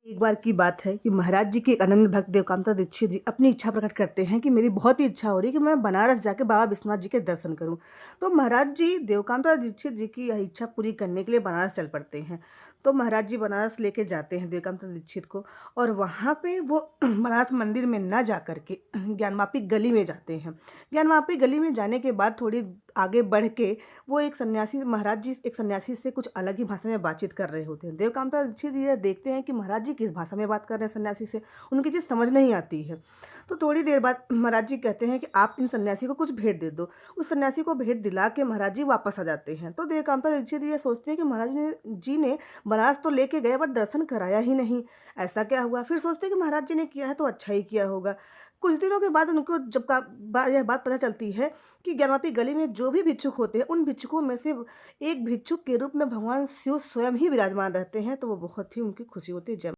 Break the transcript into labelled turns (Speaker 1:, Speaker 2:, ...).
Speaker 1: एक बार की बात है कि महाराज जी के एक अनन्य भक्त देवकांता दीक्षित जी अपनी इच्छा प्रकट करते हैं कि मेरी बहुत ही इच्छा हो रही है कि मैं बनारस जाके बाबा विश्वनाथ जी के दर्शन करूं। तो महाराज जी देवकांता दीक्षित जी की यह इच्छा पूरी करने के लिए बनारस चल पड़ते हैं। तो महाराज जी बनारस लेके जाते हैं देवकांता दीक्षित को, और वहाँ पे वो बनारस मंदिर में ना जा करके ज्ञानवापी गली में जाते हैं। ज्ञानवापी गली में जाने के बाद थोड़ी आगे बढ़ के वो एक सन्यासी महाराज जी एक सन्यासी से कुछ अलग ही भाषा में बातचीत कर रहे होते हैं। देवकांता दीक्षित जी यह देखते हैं कि महाराज जी किस भाषा में बात कर रहे हैं सन्यासी से, उनकी चीज़ समझ नहीं आती है। तो थोड़ी देर बाद महाराज जी कहते हैं कि आप इन सन्यासी को कुछ भेंट दे दो। उस सन्यासी को भेंट दिला के महाराज जी वापस आ जाते हैं। तो देवकांता दीक्षित ये सोचते हैं कि महाराज जी ने बनारस तो लेके गए बट दर्शन कराया ही नहीं, ऐसा क्या हुआ। फिर सोचते हैं कि महाराज जी ने किया है तो अच्छा ही किया होगा। कुछ दिनों के बाद उनको जब यह बात पता चलती है कि ज्ञानवापी गली में जो भी भिक्षुक होते हैं, उन भिक्षुकों में से एक भिक्षुक के रूप में भगवान शिव स्वयं ही विराजमान रहते हैं, तो वो बहुत ही उनकी खुशी होती है। जय